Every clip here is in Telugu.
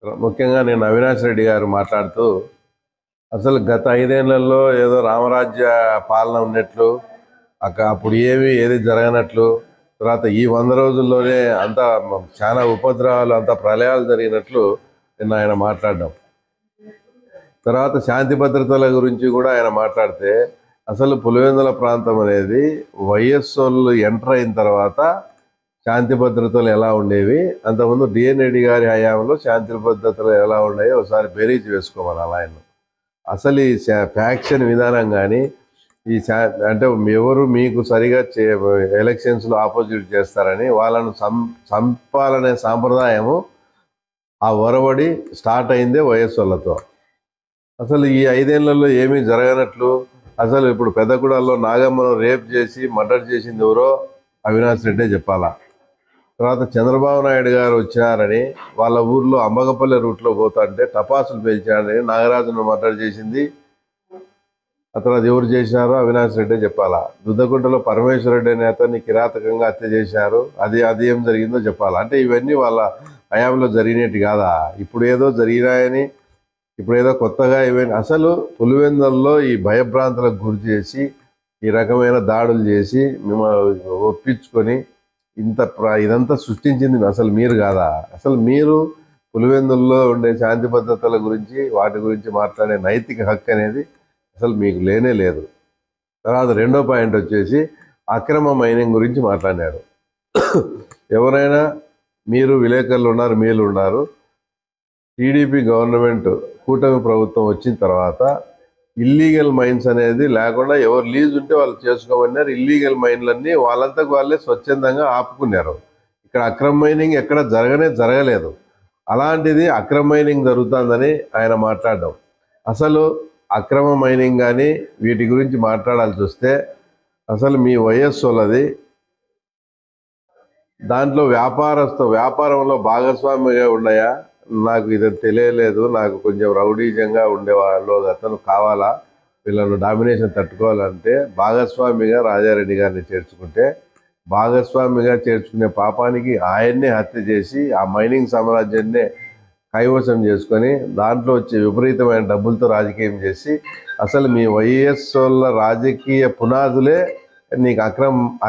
ముఖ్యంగా నేను అవినాష్ రెడ్డి గారు మాట్లాడుతూ అసలు గత 5 ఏళ్లలో ఏదో రామరాజ్య పాలన ఉన్నట్లు అప్పుడు ఏది జరగనట్లు తర్వాత ఈ 100 రోజుల్లోనే అంత చాలా ఉపద్రవాలు అంత ప్రళయాలు జరిగినట్లు నిన్న ఆయన మాట్లాడడం. తర్వాత శాంతి భద్రతల గురించి కూడా ఆయన మాట్లాడితే అసలు పులివెందుల ప్రాంతం అనేది వైఎస్ఓళ్ళు ఎంటర్ అయిన తర్వాత శాంతి భద్రతలు ఎలా ఉండేవి, అంతకుముందు డిఎన్ఏడి గారి హయాంలో శాంతి భద్రతలు ఎలా ఉన్నాయో ఒకసారి బేరీజ్ వేసుకోమని ఆయన. అసలు ఈ ఫ్యాక్షన్ విధానం కానీ ఈ అంటే ఎవరు మీకు సరిగా ఎలక్షన్స్లో ఆపోజిట్ చేస్తారని వాళ్ళను చంపాలనే సాంప్రదాయము ఆ ఒరవడి స్టార్ట్ అయిందే వైఎస్ఓళ్ళతో. అసలు ఈ 5 ఏళ్లలో ఏమీ జరగనట్లు అసలు ఇప్పుడు పెద్దగూడలో నాగమ్మను రేప్ చేసి మర్డర్ చేసింది ఎవరో అవినాష్ రెడ్డే చెప్పాలా. తర్వాత చంద్రబాబు నాయుడు గారు వచ్చారని వాళ్ళ ఊర్లో అంబగపల్లి రూట్లో పోతుంటే టపాసులు పేల్చారని నాగరాజును మర్డర్ చేసింది ఆ తర్వాత ఎవరు చేశారో అవినాష్ రెడ్డే చెప్పాలా. దుద్దగుంటలో పరమేశ్వర రెడ్డి అనే అతన్ని కిరాతకంగా హత్య చేశారు, అది ఏం జరిగిందో చెప్పాలా. అంటే ఇవన్నీ వాళ్ళ హయాంలో జరిగినట్టు కాదా, ఇప్పుడు ఏదో జరిగినాయని ఇప్పుడు ఏదో కొత్తగా ఇవన్నీ. అసలు పులివెందుల్లో ఈ భయభ్రాంతులకు గురి చేసి ఈ రకమైన దాడులు చేసి మిమ్మల్ని ఒప్పించుకొని ఇదంతా సృష్టించింది అసలు మీరు కాదా. అసలు మీరు పులివెందుల్లో ఉండే శాంతి భద్రతల గురించి వాటి గురించి మాట్లాడే నైతిక హక్కు అనేది అసలు మీకు లేనే లేదు. తర్వాత రెండో పాయింట్ వచ్చేసి అక్రమ మైనింగ్ గురించి మాట్లాడాడు. ఎవరైనా మీరు విలేకరులు ఉన్నారు, మీరు ఉన్నారు, టీడీపీ గవర్నమెంట్ కూటమి ప్రభుత్వం వచ్చిన తర్వాత ఇల్లీగల్ మైన్స్ అనేది లేకుండా ఎవరు లీజ్ ఉంటే వాళ్ళు చేసుకోమన్నారు. ఇల్లీగల్ మైన్లన్నీ వాళ్ళంతకు వాళ్ళే స్వచ్ఛందంగా ఆపుకున్నారు. ఇక్కడ అక్రమ మైనింగ్ ఎక్కడ జరగలేదు. అలాంటిది అక్రమ మైనింగ్ జరుగుతుందని ఆయన మాట్లాడడం. అసలు అక్రమ మైనింగ్ కానీ వీటి గురించి మాట్లాడాల్సి వస్తే అసలు మీ వైఎస్ఓలది దాంట్లో వ్యాపారంలో భాగస్వామిగా ఉన్నాయా నాకు ఇది తెలియలేదు. నాకు కొంచెం రౌడీజంగా ఉండేవాళ్ళు అతను కావాలా, వీళ్ళను డామినేషన్ తట్టుకోవాలంటే భాగస్వామిగా రాజారెడ్డి గారిని చేర్చుకుంటే, భాగస్వామిగా చేర్చుకునే పాపానికి ఆయన్నే హత్య చేసి ఆ మైనింగ్ సామ్రాజ్యాన్నే కైవసం చేసుకొని దాంట్లో వచ్చే విపరీతమైన డబ్బులతో రాజకీయం చేసి అసలు మీ వైఎస్ఓళ్ళ రాజకీయ పునాదులే నీకు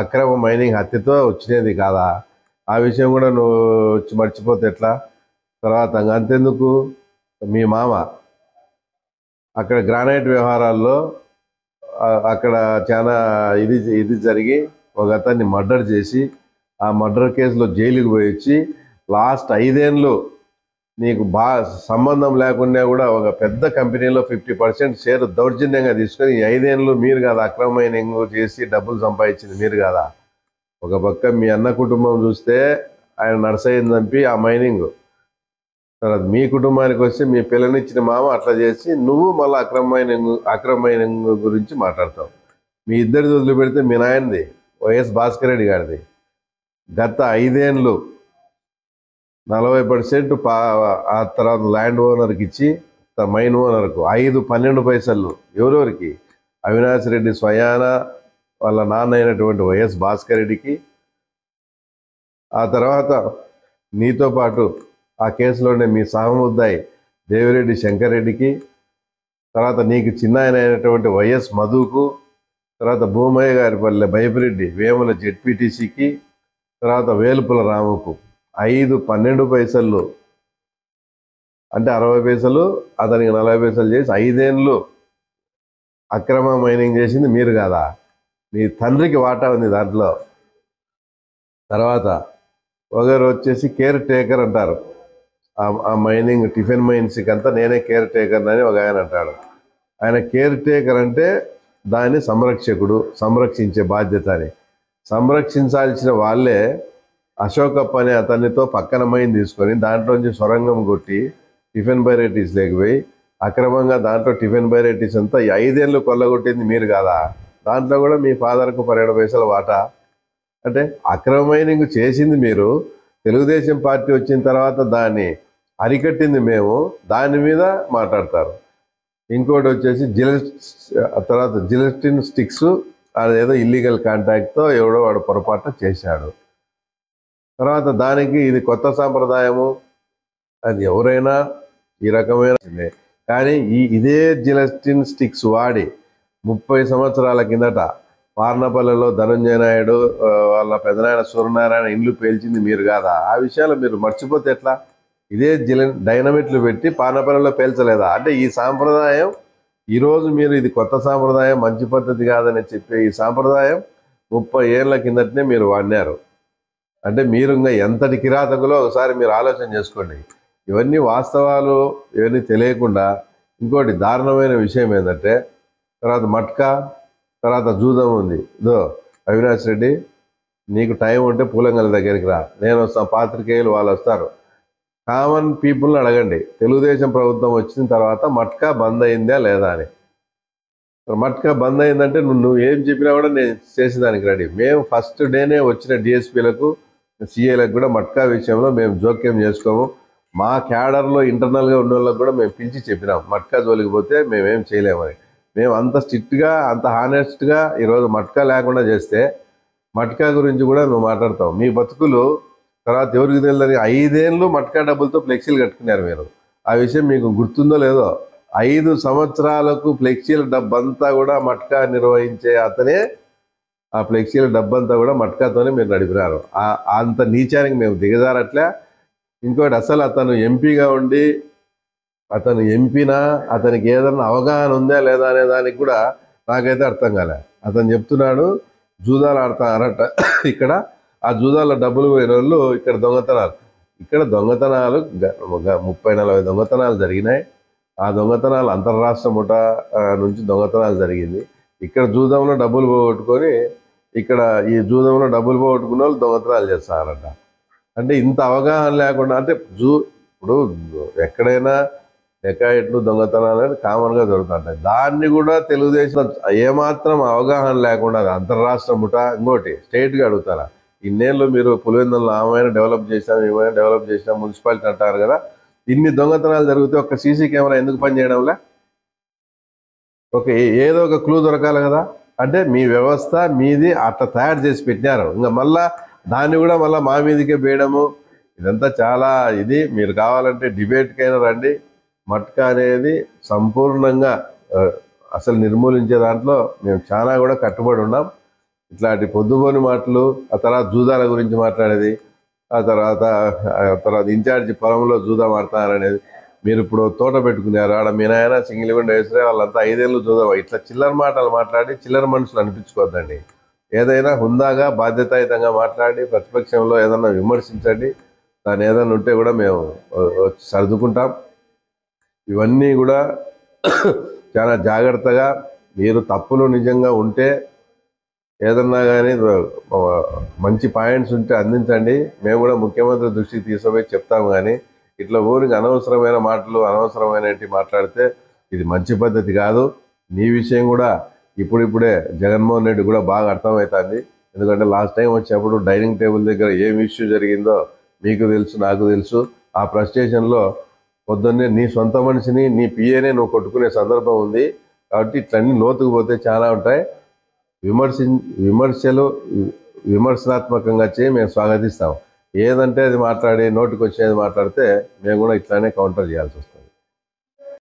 అక్రమ మైనింగ్ హత్యతో వచ్చినది కాదా. ఆ విషయం కూడా నువ్వు మర్చిపోతే ఎట్లా. తర్వాత అంతెందుకు, మీ మామ అక్కడ గ్రానైట్ వ్యవహారాల్లో అక్కడ చాలా ఇది జరిగి ఒక అతన్ని మర్డర్ చేసి ఆ మర్డర్ కేసులో జైలుకి పోయి వచ్చి లాస్ట్ 5 ఏళ్ళు నీకు సంబంధం లేకుండా కూడా ఒక పెద్ద కంపెనీలో 50% షేర్ దౌర్జన్యంగా తీసుకొని ఈ 5 ఏళ్ళు మీరు కాదా అక్రమ మైనింగ్ చేసి డబ్బులు సంపాదించింది మీరు కాదా. ఒక పక్క మీ అన్న కుటుంబం చూస్తే ఆయన నర్సయ్యని చంపి ఆ మైనింగ్, తర్వాత మీ కుటుంబానికి వస్తే మీ పిల్లనిచ్చిన మామ అట్లా చేసి నువ్వు మళ్ళీ అక్రమ మైనింగ్ గురించి మాట్లాడతావు. మీ ఇద్దరిది వదిలిపెడితే మీ నాయనది వైఎస్ భాస్కర్ రెడ్డి గారిది గత 5 ఏళ్ళు 40% ఆ తర్వాత ల్యాండ్ ఓనర్కి ఇచ్చి మైన్ ఓనర్కు 5-12 పైసలు ఎవరెవరికి, అవినాష్ రెడ్డి స్వయాన వాళ్ళ నాన్న అయినటువంటి వైఎస్ భాస్కర్ రెడ్డికి, ఆ తర్వాత నీతో పాటు ఆ కేసులోనే మీ సహముద్దాయి దేవిరెడ్డి శంకర్ రెడ్డికి, తర్వాత నీకు చిన్న ఆయన అయినటువంటి వైఎస్ మధుకు, తర్వాత భూమయ్య గారి పల్లె భయపిరెడ్డి వేముల జెడ్పీటీసీకి, తర్వాత వేలుపుల రాముకు 5-12 పైసలు అంటే 60 పైసలు అతనికి 40 పైసలు చేసి 5 ఏళ్ళు అక్రమ మైనింగ్ చేసింది మీరు కాదా. మీ తండ్రికి వాటా ఉంది దాంట్లో. తర్వాత ఒకరు వచ్చేసి కేర్ టేకర్ అంటారు, ఆ మైనింగ్ టిఫిన్ మైన్స్కి అంతా నేనే కేర్ టేకర్ అని ఒక ఆయన అంటాడు. ఆయన కేర్ టేకర్ అంటే దాన్ని సంరక్షించే బాధ్యత అని. సంరక్షించాల్సిన వాళ్ళే అశోకప్ప అనే అతనితో పక్కన మైన్ తీసుకొని దాంట్లోంచి సొరంగం కొట్టి టిఫిన్ వెరైటీస్ లేకపోయి అక్రమంగా దాంట్లో టిఫిన్ వెరైటీస్ అంతా 5 ఏళ్ళు కొల్లగొట్టింది మీరు కాదా. దాంట్లో కూడా మీ ఫాదర్కు 12 పైసల వాటా. అంటే అక్రమ మైనింగ్ చేసింది మీరు, తెలుగుదేశం పార్టీ వచ్చిన తర్వాత దాన్ని అరికట్టింది మేము, దాని మీద మాట్లాడతారు. ఇంకోటి వచ్చేసి తర్వాత జిలెస్టిన్ స్టిక్స్ అదేదో ఇల్లీగల్ కాంటాక్ట్తో ఎవడో వాడు పొరపాటు చేశాడు. తర్వాత దానికి ఇది కొత్త సాంప్రదాయము, అది ఎవరైనా ఈ రకమైన కానీ ఇదే జిలెస్టిన్ స్టిక్స్ వాడి 30 సంవత్సరాల కిందట పార్నపల్లిలో ధనంజయ నాయుడు వాళ్ళ పెదనాయన సూర్యనారాయణ ఇండ్లు పేల్చింది మీరు కాదా? ఆ విషయాలు మీరు మర్చిపోతే ఎట్లా? ఇదే డైనమిట్లు పెట్టి పార్నపల్లిలో పేల్చలేదా? అంటే ఈ సాంప్రదాయం ఈరోజు మీరు ఇది కొత్త సాంప్రదాయం, మంచి పద్ధతి కాదని చెప్పే ఈ సాంప్రదాయం 30 ఏళ్ల కిందటనే మీరు వాడినారు. అంటే మీరు ఇంకా ఎంతటి కిరాతకులో ఒకసారి మీరు ఆలోచన చేసుకోండి. ఇవన్నీ వాస్తవాలు, ఇవన్నీ తెలియకుండా ఇంకోటి దారుణమైన విషయం ఏంటంటే, తర్వాత మట్కా, తర్వాత జూదం ఉంది. ఇదో అవినాష్ రెడ్డి, నీకు టైం ఉంటే పూలంగల దగ్గరికి రా, నేను వస్తాను, పాత్రికేయులు వాళ్ళు వస్తారు. కామన్ పీపుల్ని అడగండి, తెలుగుదేశం ప్రభుత్వం వచ్చిన తర్వాత మట్కా బంద్ అయిందా లేదా అని. మట్కా బంద్ అయిందంటే నువ్వు ఏం చెప్పినా కూడా నేను చేసేదానికి రెడీ. మేము ఫస్ట్ డేనే వచ్చిన డిఎస్పీలకు, సిఏలకు కూడా మట్కా విషయంలో మేము జోక్యం చేసుకోము. మా క్యాడర్లో ఇంటర్నల్గా ఉన్న వాళ్ళకి కూడా మేము పిలిచి చెప్పినాం, మట్కా జోలికి పోతే మేమేం చేయలేమని. మేము అంత స్ట్రిక్ట్గా, అంత హానెస్ట్గా ఈరోజు మట్కా లేకుండా చేస్తే మట్కా గురించి కూడా నువ్వు మాట్లాడతావు. మీ బతుకులు తర్వాత ఎవరికి తెలియదని 5 ఏళ్ళు మట్కా డబ్బులతో ఫ్లెక్సీలు కట్టుకున్నారు మీరు. ఆ విషయం మీకు గుర్తుందో లేదో? 5 సంవత్సరాలకు ఫ్లెక్సీల డబ్బంతా కూడా మట్కా నిర్వహించే అతనే, ఆ ఫ్లెక్సీల డబ్బంతా కూడా మట్కాతోనే మీరు నడిపినారు. అంత నీచానికి మేము దిగజారట్లే. ఇంకోటి, అసలు అతను ఎంపీగా ఉండి అతను ఎంపీనా, అతనికి ఏదన్నా అవగాహన ఉందా లేదా అనే దానికి కూడా నాకైతే అర్థం కాలే. అతను చెప్తున్నాడు జూదాలు ఆడతారట ఇక్కడ, ఆ జూదాల్లో డబ్బులు పోయిన వాళ్ళు ఇక్కడ దొంగతనాలు. ఇక్కడ దొంగతనాలు 30-40 దొంగతనాలు జరిగినాయి. ఆ దొంగతనాలు అంతర్రాష్ట్ర ముఠా నుంచి దొంగతనాలు జరిగింది. ఇక్కడ జూదంలో డబ్బులు పోగొట్టుకొని, ఇక్కడ ఈ జూదంలో డబ్బులు పోగొట్టుకున్న వాళ్ళు దొంగతనాలు చేస్తారట. అంటే ఇంత అవగాహన లేకుండా, అంటే ఇప్పుడు ఎక్కడైనా డెకాయిట్లు, దొంగతనాలు అని కామన్గా జరుగుతుంటాయి. దాన్ని కూడా తెలుగుదేశం ఏమాత్రం అవగాహన లేకుండా అంతర్రాష్ట్ర ముఠా. ఇంకోటి స్టేట్గా అడుగుతారా, ఇన్నేళ్ళు మీరు పులివెందులలో ఆమెను డెవలప్ చేసినాం, ఏమైనా డెవలప్ చేసినాం, మున్సిపాలిటీ అంటారు కదా, ఇన్ని దొంగతనాలు జరిగితే ఒక సీసీ కెమెరా ఎందుకు పనిచేయడంలే? ఏదో ఒక క్లూ దొరకాలి కదా. అంటే మీ వ్యవస్థ మీది అట్లా తయారు చేసి పెట్టినారు. ఇంకా మళ్ళా దాన్ని కూడా మళ్ళీ మా మీదకే వేయడము, ఇదంతా చాలా ఇది. మీరు కావాలంటే డిబేట్కైనా రండి. మట్కా అనేది సంపూర్ణంగా అసలు నిర్మూలించే దాంట్లో మేము చాలా కూడా కట్టుబడి ఉన్నాం. ఇట్లాంటి పొద్దుపోని మాటలు, ఆ తర్వాత జూదాల గురించి మాట్లాడేది, ఆ తర్వాత ఇన్ఛార్జి పొలంలో జూదా మాడతారనేది. మీరు ఇప్పుడు తోట పెట్టుకున్నారు, ఆడ మీ నాయన సింగిలిగుండ వేసరే వాళ్ళంతా 5 ఏళ్ళు జూదా. ఇట్లా చిల్లర మాటలు మాట్లాడి చిల్లర మనుషులు అనిపించుకోవద్దండి. ఏదైనా హుందాగా, బాధ్యతాయుతంగా మాట్లాడి ప్రతిపక్షంలో ఏదన్నా విమర్శించండి. దాన్ని ఏదైనా ఉంటే కూడా మేము సర్దుకుంటాం. ఇవన్నీ కూడా చాలా జాగ్రత్తగా, మీరు తప్పులు నిజంగా ఉంటే ఏదన్నా కానీ మంచి పాయింట్స్ ఉంటే అందించండి. మేము కూడా ముఖ్యమంత్రి దృష్టికి తీసుకుపోయి చెప్తాము. కానీ ఇట్లా ఊరికి అనవసరమైన మాటలు, అనవసరమైనవి మాట్లాడితే ఇది మంచి పద్ధతి కాదు. నీ విషయం కూడా ఇప్పుడిప్పుడే జగన్మోహన్ రెడ్డి కూడా బాగా అర్థమవుతుంది. ఎందుకంటే లాస్ట్ టైం వచ్చేప్పుడు డైనింగ్ టేబుల్ దగ్గర ఏం ఇష్యూ జరిగిందో మీకు తెలుసు, నాకు తెలుసు. ఆ ఫ్రస్ట్రేషన్లో పొద్దున్నే నీ సొంత మనిషిని, నీ పిఏనే నువ్వు కొట్టుకునే సందర్భం ఉంది. కాబట్టి ఇట్లన్నీ లోతుకు పోతే చాలా ఉంటాయి. విమర్శలు విమర్శనాత్మకంగా మేము స్వాగతిస్తాం. ఏదంటే అది మాట్లాడి నోటికి వచ్చేది మాట్లాడితే మేము కూడా ఇట్లానే కౌంటర్ చేయాల్సి వస్తుంది.